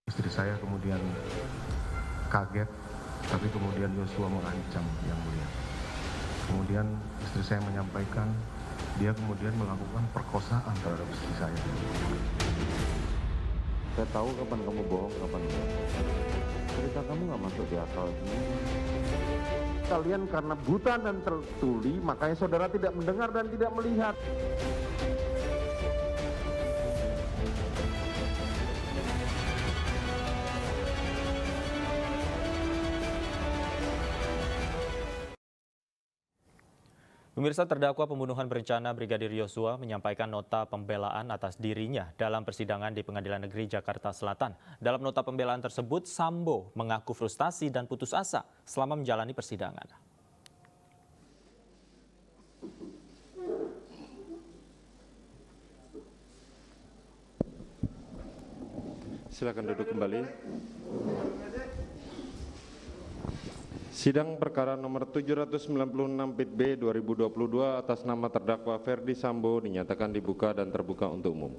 Istri saya kemudian kaget, tapi kemudian Yosua mengancam Yang Mulia. Kemudian istri saya menyampaikan dia kemudian melakukan perkosaan terhadap istri saya. Saya tahu kapan kamu bohong, kapan enggak. Cerita kamu nggak masuk di akal. Kalian karena buta dan tertuli, makanya saudara tidak mendengar dan tidak melihat. Pemirsa, terdakwa pembunuhan berencana Brigadir Yosua menyampaikan nota pembelaan atas dirinya dalam persidangan di Pengadilan Negeri Jakarta Selatan. Dalam nota pembelaan tersebut, Sambo mengaku frustasi dan putus asa selama menjalani persidangan. Silakan duduk kembali. Sidang perkara nomor 796 Pit B 2022 atas nama terdakwa Ferdi Sambo dinyatakan dibuka dan terbuka untuk umum.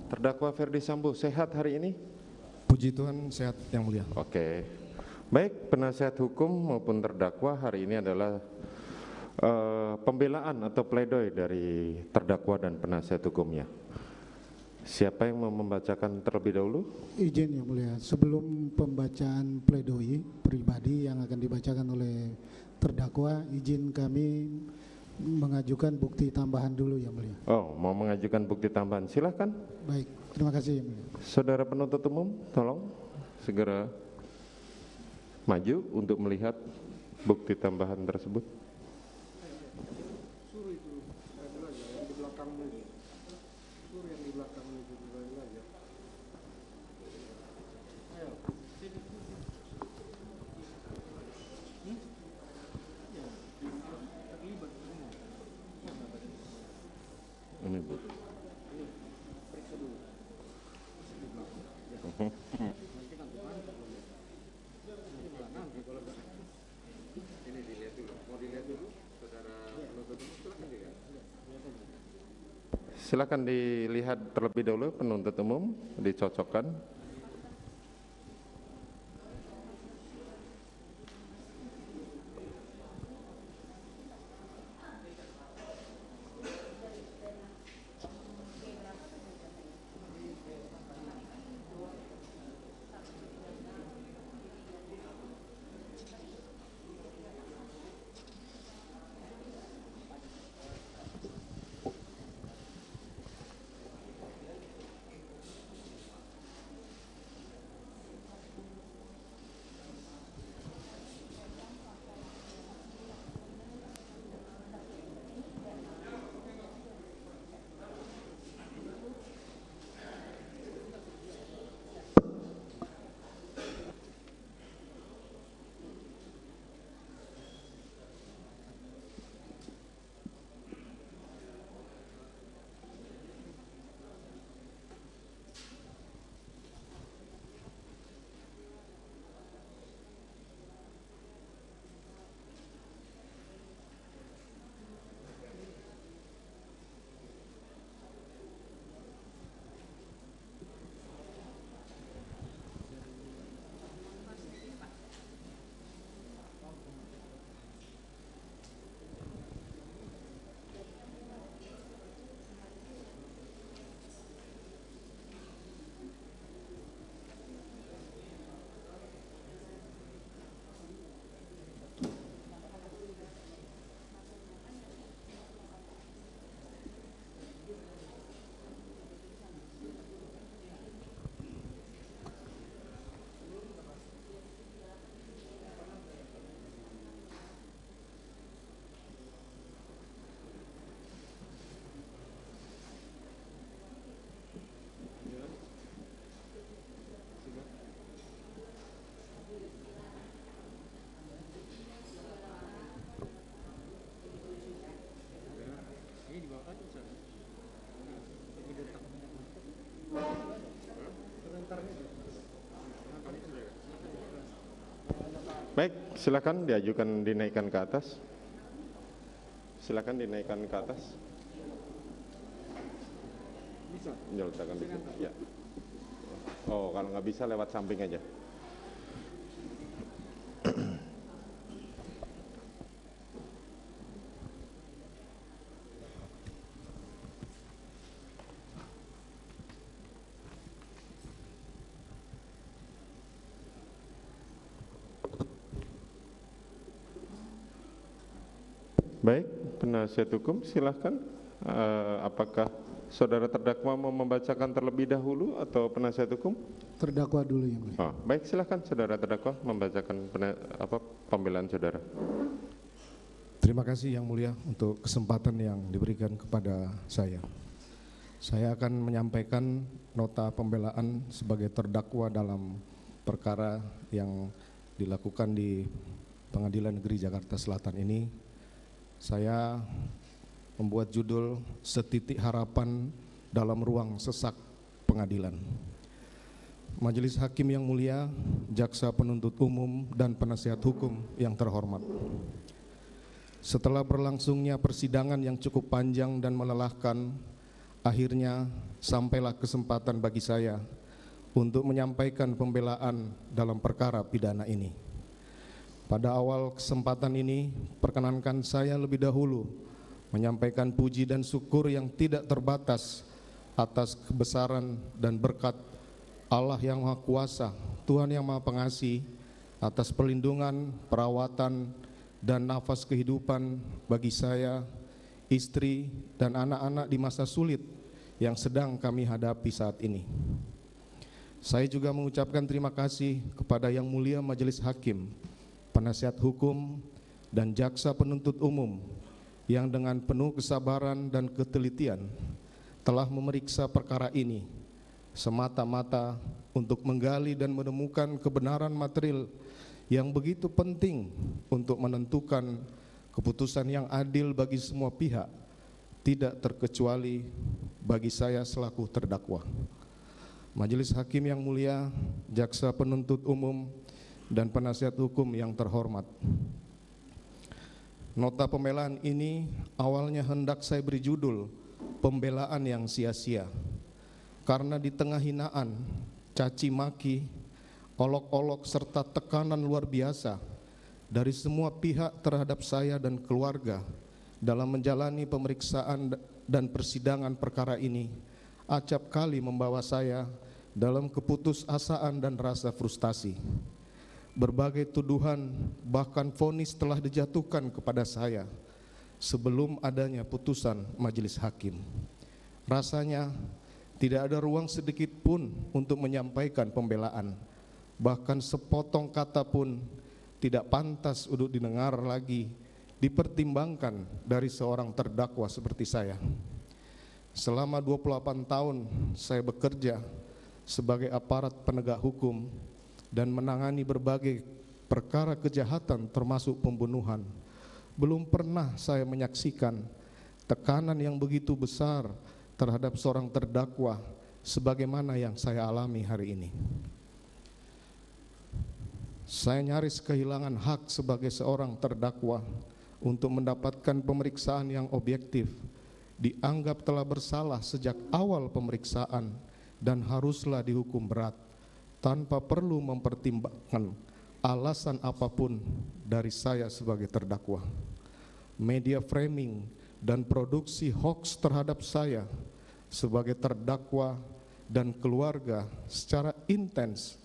Terdakwa Ferdi Sambo sehat hari ini? Puji Tuhan, sehat Yang Mulia. Oke. Baik, penasihat hukum maupun terdakwa hari ini adalah pembelaan atau pledoi dari terdakwa dan penasihat hukumnya. Siapa yang mau membacakan terlebih dahulu? Izin Yang Mulia, sebelum pembacaan pledoi pribadi yang akan dibacakan oleh terdakwa, izin kami mengajukan bukti tambahan dulu Yang Mulia. Oh, mau mengajukan bukti tambahan, silakan. Baik, terima kasih Yang Mulia. Saudara penuntut umum, tolong segera maju untuk melihat bukti tambahan tersebut. Ini Bu. Silakan dilihat terlebih dahulu penuntut umum, dicocokkan. Baik, silakan diajukan dinaikkan ke atas. Silakan dinaikkan ke atas. Bisa. Nyeletakkan di sini. Ya. Oh, kalau nggak bisa lewat samping aja. Baik, penasihat hukum silahkan. Apakah saudara terdakwa mau membacakan terlebih dahulu atau penasihat hukum? Terdakwa dulu yang mulia. Oh, baik, silahkan saudara terdakwa membacakan pembelaan saudara. Terima kasih yang mulia untuk kesempatan yang diberikan kepada saya. Saya akan menyampaikan nota pembelaan sebagai terdakwa dalam perkara yang dilakukan di Pengadilan Negeri Jakarta Selatan ini. Saya membuat judul Setitik Harapan dalam Ruang Sesak Pengadilan. Majelis Hakim yang mulia, Jaksa Penuntut Umum dan penasihat hukum yang terhormat. Setelah berlangsungnya persidangan yang cukup panjang dan melelahkan, akhirnya sampailah kesempatan bagi saya untuk menyampaikan pembelaan dalam perkara pidana ini. Pada awal kesempatan ini, perkenankan saya lebih dahulu menyampaikan puji dan syukur yang tidak terbatas atas kebesaran dan berkat Allah yang Maha Kuasa, Tuhan yang Maha Pengasih, atas perlindungan, perawatan, dan nafas kehidupan bagi saya, istri, dan anak-anak di masa sulit yang sedang kami hadapi saat ini. Saya juga mengucapkan terima kasih kepada Yang Mulia Majelis Hakim, penasihat hukum, dan jaksa penuntut umum yang dengan penuh kesabaran dan ketelitian telah memeriksa perkara ini semata-mata untuk menggali dan menemukan kebenaran material yang begitu penting untuk menentukan keputusan yang adil bagi semua pihak, tidak terkecuali bagi saya selaku terdakwa. Majelis Hakim yang mulia, jaksa penuntut umum, dan penasihat hukum yang terhormat. Nota pembelaan ini awalnya hendak saya beri judul Pembelaan yang Sia-sia, karena di tengah hinaan, caci maki, olok-olok serta tekanan luar biasa dari semua pihak terhadap saya dan keluarga dalam menjalani pemeriksaan dan persidangan perkara ini, acap kali membawa saya dalam keputusasaan dan rasa frustasi. Berbagai tuduhan bahkan vonis telah dijatuhkan kepada saya sebelum adanya putusan majelis hakim. Rasanya tidak ada ruang sedikit pun untuk menyampaikan pembelaan. Bahkan sepotong kata pun tidak pantas untuk didengar lagi, dipertimbangkan dari seorang terdakwa seperti saya. Selama 28 tahun saya bekerja sebagai aparat penegak hukum dan menangani berbagai perkara kejahatan termasuk pembunuhan. Belum pernah saya menyaksikan tekanan yang begitu besar terhadap seorang terdakwa sebagaimana yang saya alami hari ini. Saya nyaris kehilangan hak sebagai seorang terdakwa untuk mendapatkan pemeriksaan yang objektif, dianggap telah bersalah sejak awal pemeriksaan dan haruslah dihukum berat tanpa perlu mempertimbangkan alasan apapun dari saya sebagai terdakwa. Media framing dan produksi hoax terhadap saya sebagai terdakwa dan keluarga secara intens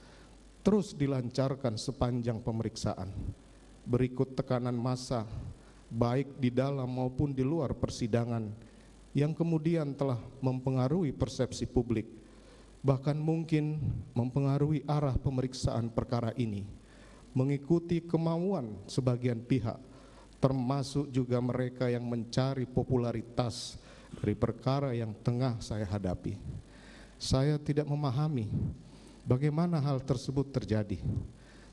terus dilancarkan sepanjang pemeriksaan. Berikut tekanan massa baik di dalam maupun di luar persidangan yang kemudian telah mempengaruhi persepsi publik, bahkan mungkin mempengaruhi arah pemeriksaan perkara ini, mengikuti kemauan sebagian pihak, termasuk juga mereka yang mencari popularitas dari perkara yang tengah saya hadapi. Saya tidak memahami bagaimana hal tersebut terjadi,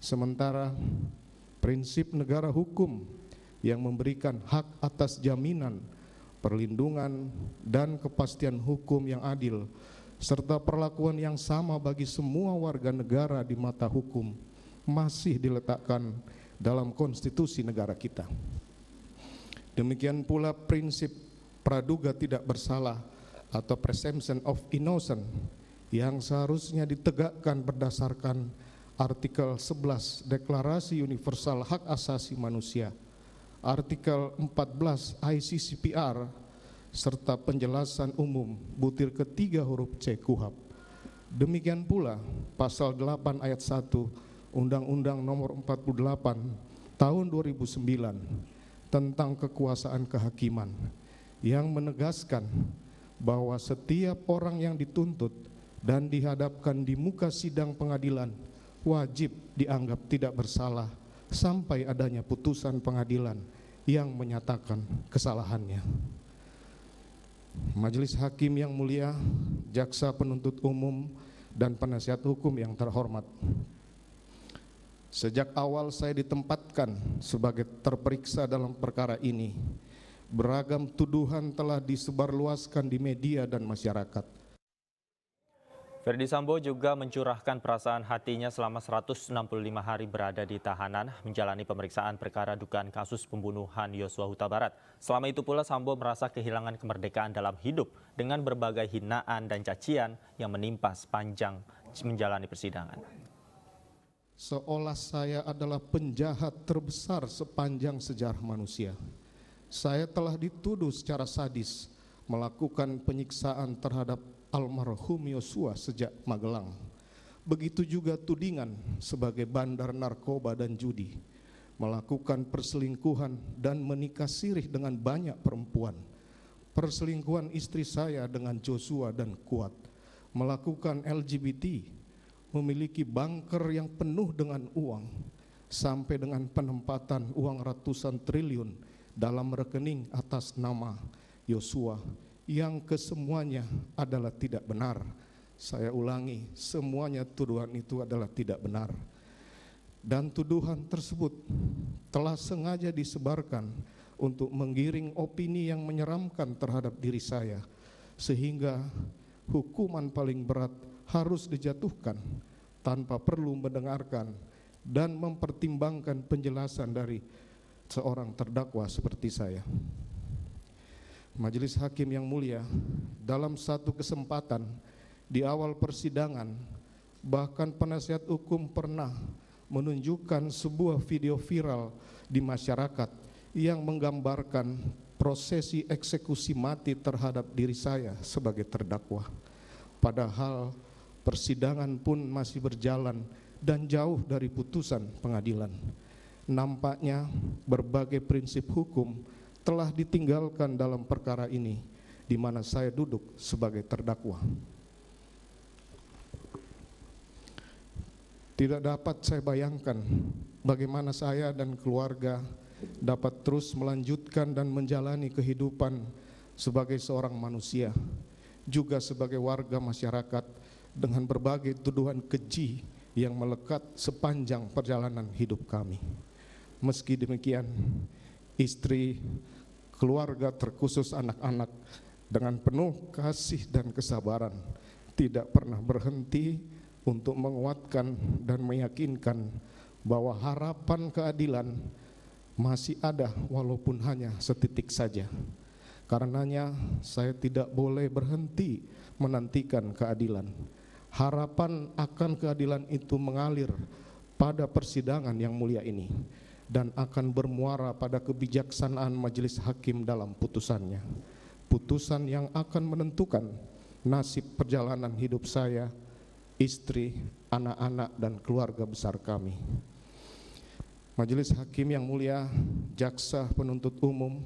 sementara prinsip negara hukum yang memberikan hak atas jaminan, perlindungan, dan kepastian hukum yang adil serta perlakuan yang sama bagi semua warga negara di mata hukum masih diletakkan dalam konstitusi negara kita. Demikian pula prinsip praduga tidak bersalah atau presumption of innocence yang seharusnya ditegakkan berdasarkan artikel 11 Deklarasi Universal Hak Asasi Manusia, artikel 14 ICCPR, serta penjelasan umum butir ketiga huruf C KUHP. Demikian pula pasal 8 ayat 1 Undang-Undang Nomor 48 Tahun 2009 tentang kekuasaan kehakiman yang menegaskan bahwa setiap orang yang dituntut dan dihadapkan di muka sidang pengadilan wajib dianggap tidak bersalah sampai adanya putusan pengadilan yang menyatakan kesalahannya. Majelis Hakim yang mulia, jaksa penuntut umum, dan penasihat hukum yang terhormat. Sejak awal saya ditempatkan sebagai terperiksa dalam perkara ini, beragam tuduhan telah disebarluaskan di media dan masyarakat. Verdi Sambo juga mencurahkan perasaan hatinya selama 165 hari berada di tahanan menjalani pemeriksaan perkara dugaan kasus pembunuhan Yosua Huta Barat. Selama itu pula Sambo merasa kehilangan kemerdekaan dalam hidup dengan berbagai hinaan dan cacian yang menimpa sepanjang menjalani persidangan. Seolah saya adalah penjahat terbesar sepanjang sejarah manusia. Saya telah dituduh secara sadis melakukan penyiksaan terhadap almarhum Yosua sejak Magelang. Begitu juga tudingan sebagai bandar narkoba dan judi, melakukan perselingkuhan dan menikah sirih dengan banyak perempuan, perselingkuhan istri saya dengan Joshua dan Kuat, melakukan LGBT, memiliki bunker yang penuh dengan uang, sampai dengan penempatan uang ratusan triliun dalam rekening atas nama Yosua, yang kesemuanya adalah tidak benar. Saya ulangi, semuanya tuduhan itu adalah tidak benar. Dan tuduhan tersebut telah sengaja disebarkan untuk menggiring opini yang menyeramkan terhadap diri saya, sehingga hukuman paling berat harus dijatuhkan tanpa perlu mendengarkan dan mempertimbangkan penjelasan dari seorang terdakwa seperti saya. Majelis Hakim yang mulia, dalam satu kesempatan di awal persidangan, bahkan penasihat hukum pernah menunjukkan sebuah video viral di masyarakat yang menggambarkan prosesi eksekusi mati terhadap diri saya sebagai terdakwa. Padahal persidangan pun masih berjalan dan jauh dari putusan pengadilan. Nampaknya berbagai prinsip hukum telah ditinggalkan dalam perkara ini, di mana saya duduk sebagai terdakwa. Tidak dapat saya bayangkan bagaimana saya dan keluarga dapat terus melanjutkan dan menjalani kehidupan sebagai seorang manusia, juga sebagai warga masyarakat dengan berbagai tuduhan keji yang melekat sepanjang perjalanan hidup kami. Meski demikian, istri, keluarga, terkhusus anak-anak, dengan penuh kasih dan kesabaran tidak pernah berhenti untuk menguatkan dan meyakinkan bahwa harapan keadilan masih ada walaupun hanya setitik saja. Karenanya saya tidak boleh berhenti menantikan keadilan. Harapan akan keadilan itu mengalir pada persidangan yang mulia ini dan akan bermuara pada kebijaksanaan majelis hakim dalam putusannya. Putusan yang akan menentukan nasib perjalanan hidup saya, istri, anak-anak, dan keluarga besar kami. Majelis Hakim yang mulia, jaksa penuntut umum,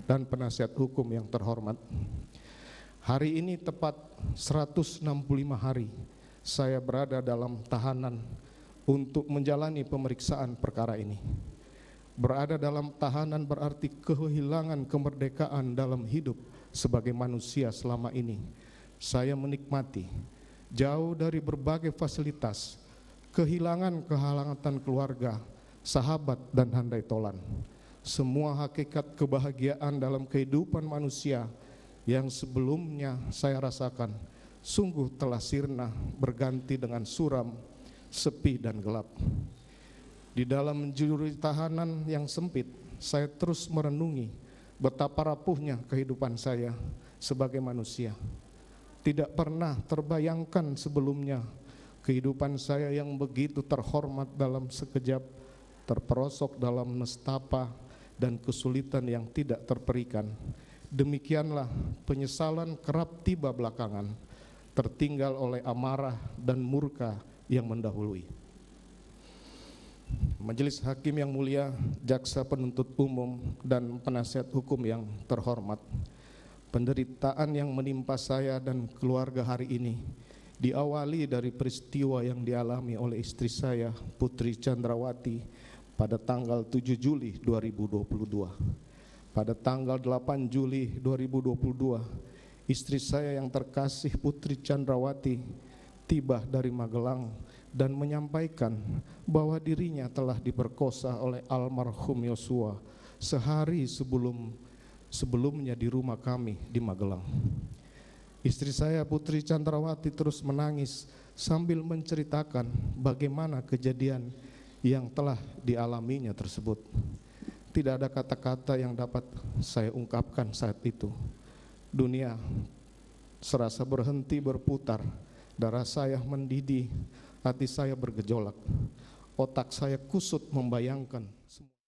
dan penasihat hukum yang terhormat. Hari ini tepat 165 hari saya berada dalam tahanan untuk menjalani pemeriksaan perkara ini. Berada dalam tahanan berarti kehilangan kemerdekaan dalam hidup sebagai manusia selama ini. Saya menikmati jauh dari berbagai fasilitas, kehilangan kehangatan keluarga, sahabat, dan handai tolan. Semua hakikat kebahagiaan dalam kehidupan manusia yang sebelumnya saya rasakan sungguh telah sirna berganti dengan suram, sepi, dan gelap. Di dalam juri tahanan yang sempit, saya terus merenungi betapa rapuhnya kehidupan saya sebagai manusia. Tidak pernah terbayangkan sebelumnya kehidupan saya yang begitu terhormat dalam sekejap terperosok dalam nestapa dan kesulitan yang tidak terperikan. Demikianlah penyesalan kerap tiba belakangan, tertinggal oleh amarah dan murka yang mendahului. Majelis Hakim yang mulia, jaksa penuntut umum dan penasihat hukum yang terhormat, penderitaan yang menimpa saya dan keluarga hari ini diawali dari peristiwa yang dialami oleh istri saya, Putri Chandrawati, pada tanggal 7 Juli 2022. Pada tanggal 8 Juli 2022, istri saya yang terkasih Putri Chandrawati tiba dari Magelang dan menyampaikan bahwa dirinya telah diperkosa oleh almarhum Yosua sehari sebelumnya di rumah kami di Magelang. Istri saya Putri Chandrawati terus menangis sambil menceritakan bagaimana kejadian yang telah dialaminya tersebut. Tidak ada kata-kata yang dapat saya ungkapkan saat itu. Dunia serasa berhenti berputar, darah saya mendidih, hati saya bergejolak, otak saya kusut membayangkan semua.